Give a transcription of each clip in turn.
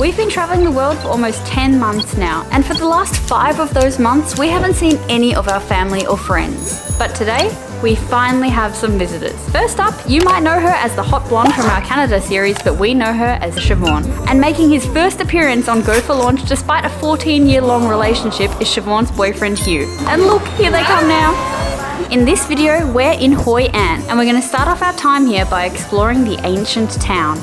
We've been traveling the world for almost 10 months now, and for the last 5 of those months, we haven't seen any of our family or friends. But today, we finally have some visitors. First up, you might know her as the hot blonde from our Canada series, but we know her as Siobhan. And making his first appearance on Go for Launch despite a 14-year-long relationship is Siobhan's boyfriend Hugh. And look, here they come now. In this video, we're in Hoi An, and we're going to start off our time here by exploring the ancient town.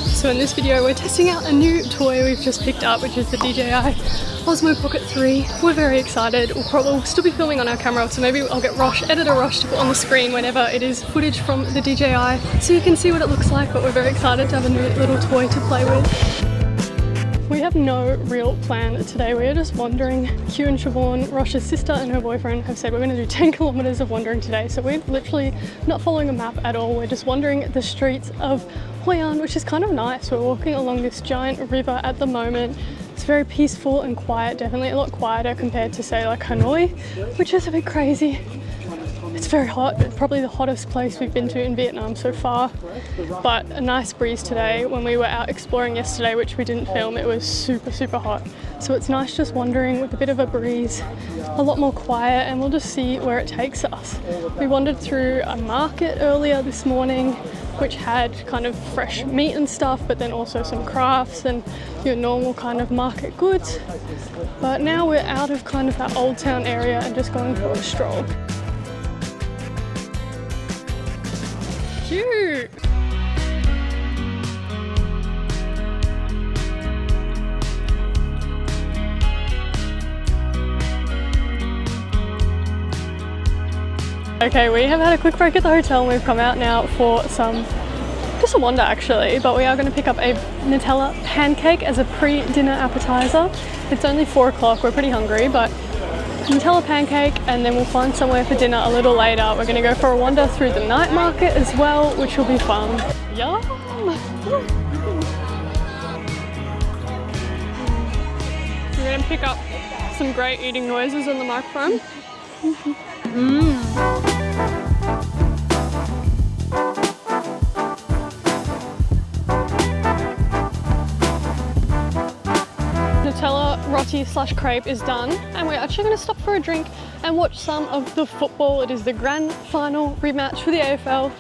So in this video we're testing out a new toy we've just picked up, which is the DJI Osmo Pocket 3. We're very excited. We'll still be filming on our camera, so maybe I'll get editor Rosh to put on the screen whenever it is footage from the DJI so you can see what it looks like, but we're very excited to have a new little toy to play with. We have no real plan today. We are just wandering. Hugh and Siobhan, Rosh's sister and her boyfriend, have said we're going to do 10 kilometers of wandering today. So we're literally not following a map at all. We're just wandering the streets of Hoi An, which is kind of nice. We're walking along this giant river at the moment. It's very peaceful and quiet, definitely a lot quieter compared to say like Hanoi, which is a bit crazy. It's very hot, probably the hottest place we've been to in Vietnam so far, but a nice breeze today. When we were out exploring yesterday, which we didn't film, it was super hot. So it's nice just wandering with a bit of a breeze, a lot more quiet, and we'll just see where it takes us. We wandered through a market earlier this morning, which had kind of fresh meat and stuff, but then also some crafts and your normal kind of market goods. But now we're out of kind of that old town area and just going for a stroll. Cute! Okay, we have had a quick break at the hotel and we've come out now for just a wander actually, but we are going to pick up a Nutella pancake as a pre-dinner appetizer. It's only 4 o'clock, we're pretty hungry, but Nutella pancake, and then we'll find somewhere for dinner a little later. We're going to go for a wander through the night market as well, which will be fun. Yum! We're going to pick up some great eating noises on the microphone. Nutella roti / crepe is done, and we're actually going to stop for a drink and watch some of the football. It is the grand final rematch for the AFL,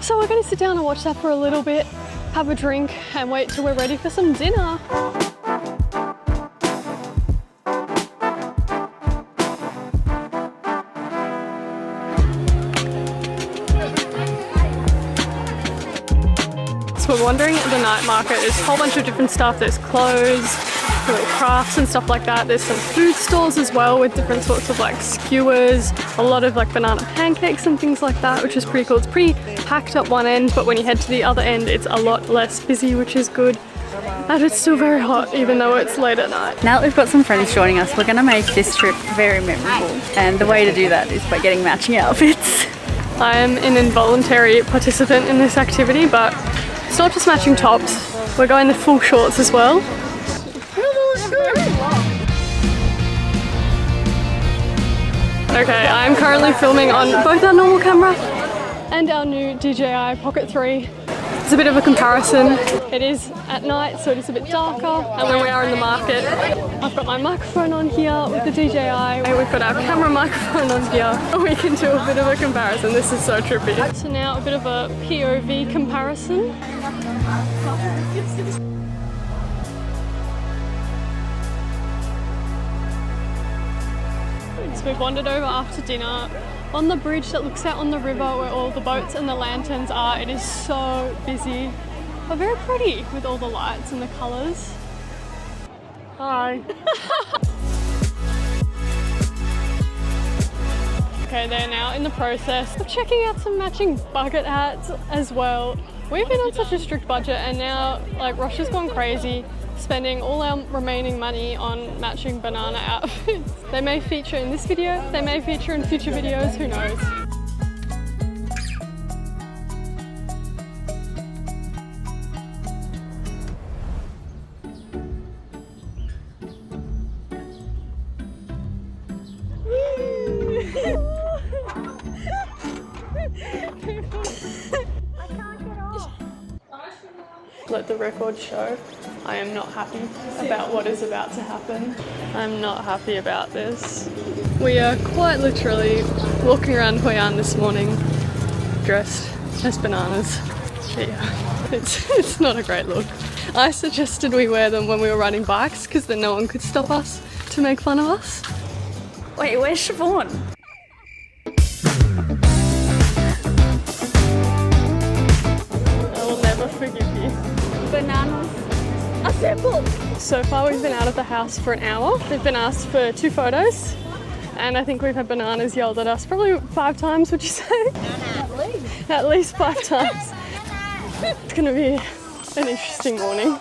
so we're going to sit down and watch that for a little bit, have a drink and wait till we're ready for some dinner. So we're wandering at the night market. There's a whole bunch of different stuff. There's clothes, little crafts and stuff like that. There's some food stores as well with different sorts of like skewers, a lot of like banana pancakes and things like that, which is pretty cool. It's pretty packed at one end, but when you head to the other end, it's a lot less busy, which is good. And it's still very hot, even though it's late at night. Now that we've got some friends joining us, we're going to make this trip very memorable. And the way to do that is by getting matching outfits. I am an involuntary participant in this activity, but it's not just matching tops. We're going the full shorts as well. Okay, I'm currently filming on both our normal camera and our new DJI Pocket 3. It's a bit of a comparison. It is at night, so it is a bit darker, and when we are in the market, I've got my microphone on here with the DJI, and we've got our camera microphone on here, and we can do a bit of a comparison. This is so trippy. So now a bit of a POV comparison. So we've wandered over after dinner on the bridge that looks out on the river where all the boats and the lanterns are. It is so busy, but very pretty with all the lights and the colours. Hi. Okay, they're now in the process of checking out some matching bucket hats as well. We've been on such a strict budget, and now like Rosh has gone crazy, spending all our remaining money on matching banana outfits. They may feature in this video, they may feature in future videos, who knows. Let the record show. I am not happy about what is about to happen. I'm not happy about this. We are quite literally walking around Hoi An this morning dressed as bananas. But yeah, it's not a great look. I suggested we wear them when we were riding bikes because then no one could stop us to make fun of us. Wait, where's Siobhan? I will never forgive you. Bananas assemble! So far we've been out of the house for an hour. We've been asked for 2 photos and I think we've had bananas yelled at us probably 5 times, would you say? At least 5 times. It's gonna be an interesting morning.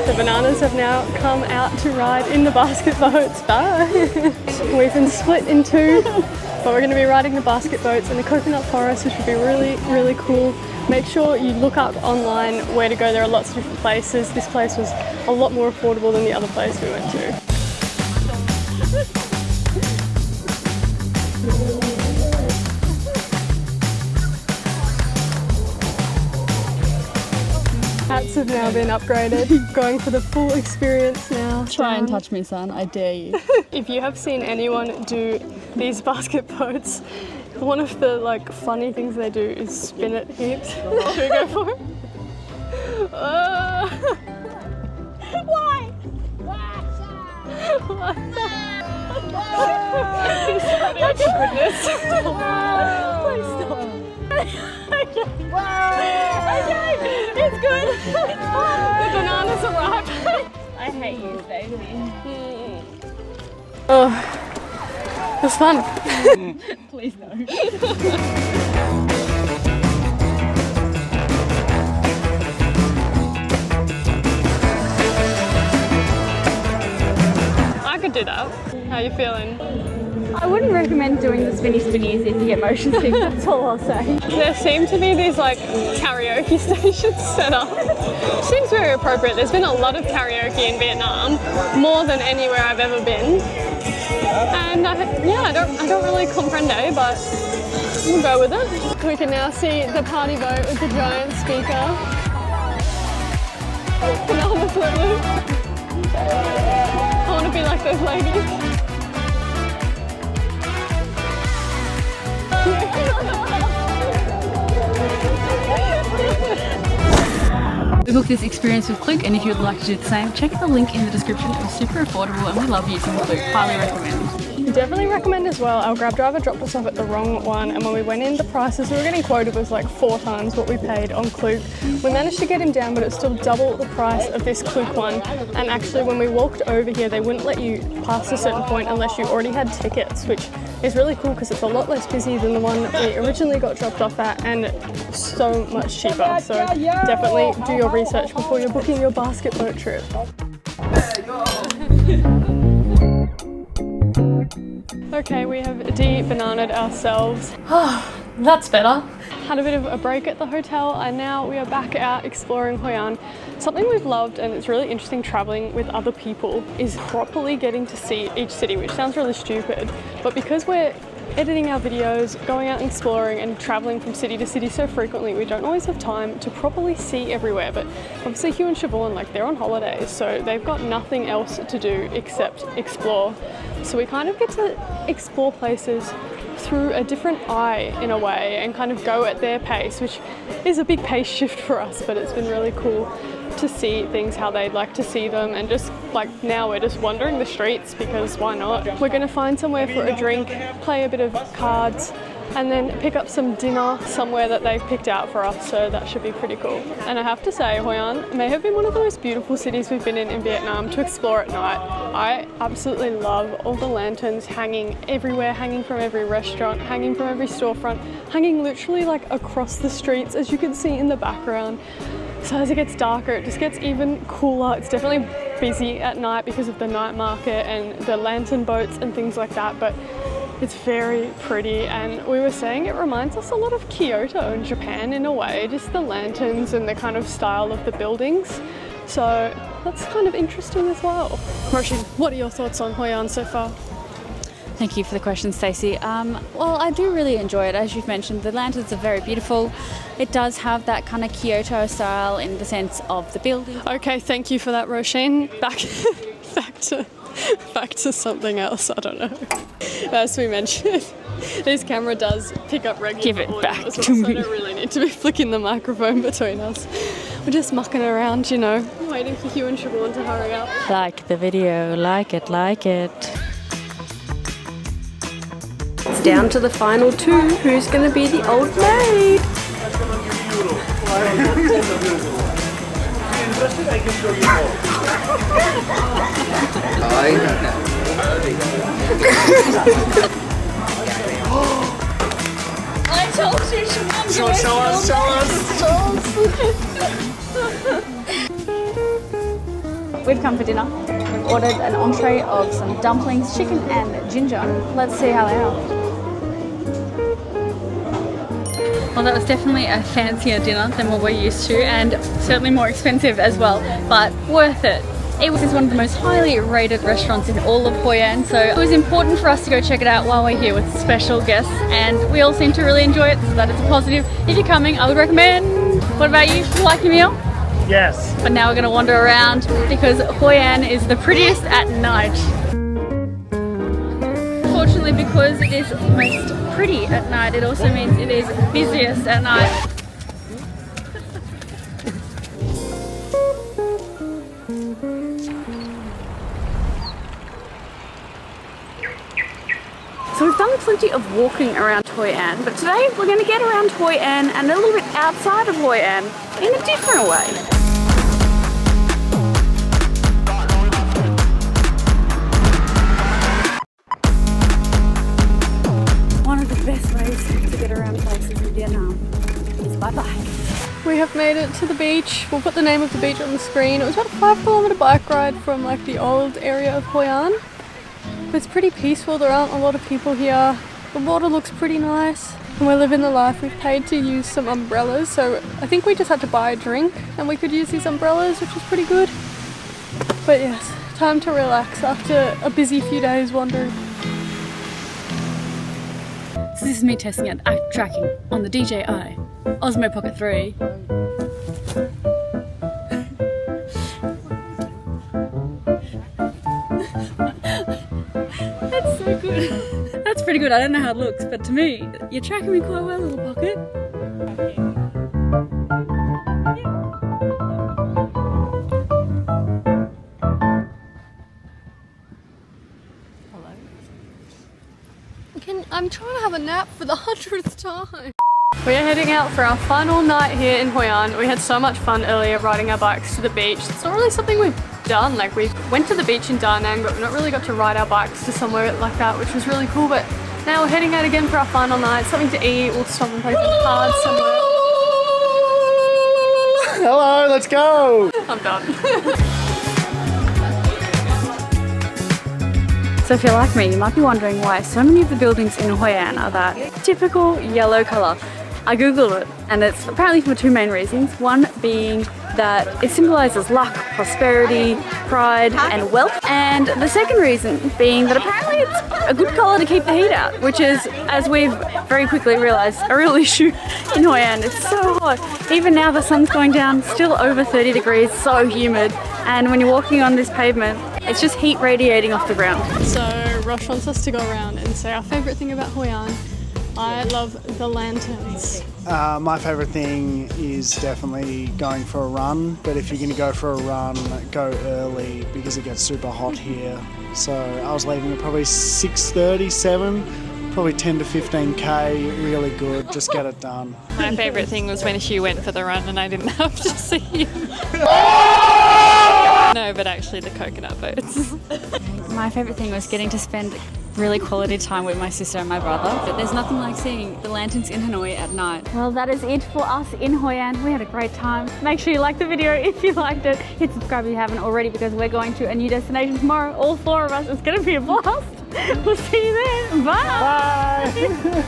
The bananas have now come out to ride in the basket boats. Bye! We've been split in 2, but we're going to be riding the basket boats in the coconut forest, which would be really, really cool. Make sure you look up online where to go. There are lots of different places. This place was a lot more affordable than the other place we went to. Hats have now been upgraded, going for the full experience now. Try and touch me, son, I dare you. If you have seen anyone do these basket boats, one of the funny things they do is spin it heaps. Should we go for it? Why? Oh goodness. Please stop. Okay, it's good. The bananas are ripe. I hate you, Stacey. Oh, it was fun. Please no. I could do that. How are you feeling? I wouldn't recommend doing the spinnies if you get motion sick, that's all I'll say. There seem to be these karaoke stations set up. Seems very appropriate. There's been a lot of karaoke in Vietnam, more than anywhere I've ever been. And I don't really comprende, but we'll go with it. We can now see the party boat with the giant speaker. Banana Fruit Loop. I want to be like those ladies. We booked this experience with Klook, and if you would like to do the same, check the link in the description. It was super affordable and we love using Klook. Highly recommend. Definitely recommend as well. Our Grab driver dropped us off at the wrong one, and when we went in, the prices we were getting quoted was 4 times what we paid on Klook. We managed to get him down, but it's still double the price of this Klook one. And actually, when we walked over here, they wouldn't let you pass a certain point unless you already had tickets, which is really cool because it's a lot less busy than the one we originally got dropped off at, and so much cheaper. So definitely do your research before you're booking your basket boat trip. Okay, we have de-bananaed ourselves. That's better. Had a bit of a break at the hotel and now we are back out exploring Hoi An. Something we've loved, and it's really interesting traveling with other people, is properly getting to see each city, which sounds really stupid, but because we're editing our videos, going out and exploring and traveling from city to city so frequently, we don't always have time to properly see everywhere. But obviously Hugh and Siobhan, they're on holidays, so they've got nothing else to do except explore. So we kind of get to explore places through a different eye in a way and kind of go at their pace, which is a big pace shift for us, but it's been really cool to see things how they'd like to see them, and just now we're just wandering the streets because why not? We're going to find somewhere for a drink, play a bit of cards, and then pick up some dinner somewhere that they've picked out for us, so that should be pretty cool. And I have to say, Hoi An may have been one of the most beautiful cities we've been in Vietnam to explore at night. I absolutely love all the lanterns hanging everywhere, hanging from every restaurant, hanging from every storefront, hanging literally across the streets, as you can see in the background. So as it gets darker, it just gets even cooler. It's definitely busy at night because of the night market and the lantern boats and things like that, but it's very pretty, and we were saying it reminds us a lot of Kyoto in Japan in a way, just the lanterns and the kind of style of the buildings. So that's kind of interesting as well. Roshi, what are your thoughts on Hoi An so far? Thank you for the question, Stacey. Well, I do really enjoy it. As you've mentioned, the lanterns are very beautiful. It does have that kind of Kyoto style in the sense of the building. Okay, thank you for that, Roisin. Back to something else, I don't know. As we mentioned, this camera does pick up regular Give it audio back as well, to so me. I don't really need to be flicking the microphone between us. We're just mucking around, you know, waiting for Hugh and Siobhan to hurry up. Like the video, like it, like it. It's down to the final two. Who's going to be the old maid? I told you, Siobhan. Show us. We've come for dinner. We've ordered an entree of some dumplings, chicken and ginger. Let's see how they are. Well, that was definitely a fancier dinner than what we're used to, and certainly more expensive as well, but worth it. It was one of the most highly rated restaurants in all of Hoi An, so it was important for us to go check it out while we're here with special guests, and we all seem to really enjoy it, so that is a positive. If you're coming, I would recommend. What about you? You like your meal? Yes. But now we're going to wander around because Hoi An is the prettiest at night. Unfortunately, because it is most pretty at night, it also means it is busiest at night. So we've done plenty of walking around Hoi An, but today we're going to get around Hoi An and a little bit outside of Hoi An in a different way. One of the best ways to get around places in Vietnam is by bike. We have made it to the beach. We'll put the name of the beach on the screen. It was about a 5-kilometer bike ride from like the old area of Hoi An. But it's pretty peaceful, there aren't a lot of people here. The water looks pretty nice. And we're living the life. We've paid to use some umbrellas, so I think we just had to buy a drink and we could use these umbrellas, which is pretty good. But yes, time to relax after a busy few days wandering. So this is me testing out act tracking on the DJI Osmo Pocket 3. That's so good. That's pretty good. I don't know how it looks, but to me, you're tracking me quite well, little pocket. I'm trying to have a nap for the 100th time. We are heading out for our final night here in Hoi An. We had so much fun earlier riding our bikes to the beach. It's not really something we've done. Like, we went to the beach in Da Nang, but we've not really got to ride our bikes to somewhere like that, which was really cool. But now we're heading out again for our final night. Something to eat. We'll stop and play some cards somewhere. Hello, let's go. I'm done. So if you're like me, you might be wondering why so many of the buildings in Hoi An are that typical yellow colour. I googled it, and it's apparently for two main reasons. One being that it symbolises luck, prosperity, pride and wealth, and the second reason being that apparently it's a good colour to keep the heat out, which is, as we've very quickly realised, a real issue in Hoi An. It's so hot. Even now the sun's going down, still over 30 degrees, so humid, and when you're walking on this pavement, it's just heat radiating off the ground. So Rosh wants us to go around and say our favourite thing about Hoi An. I love the lanterns. My favourite thing is definitely going for a run, but if you're going to go for a run, go early because it gets super hot here. So I was leaving at probably 6:30, 7, probably 10 to 15k, really good, just get it done. My favourite thing was when Hugh went for the run and I didn't have to see him. No, but actually the coconut boats. My favourite thing was getting to spend really quality time with my sister and my brother. But there's nothing like seeing the lanterns in Hanoi at night. Well, that is it for us in Hoi An. We had a great time. Make sure you like the video if you liked it. Hit subscribe if you haven't already, because we're going to a new destination tomorrow. All 4 of us. It's going to be a blast. We'll see you then. Bye. Bye.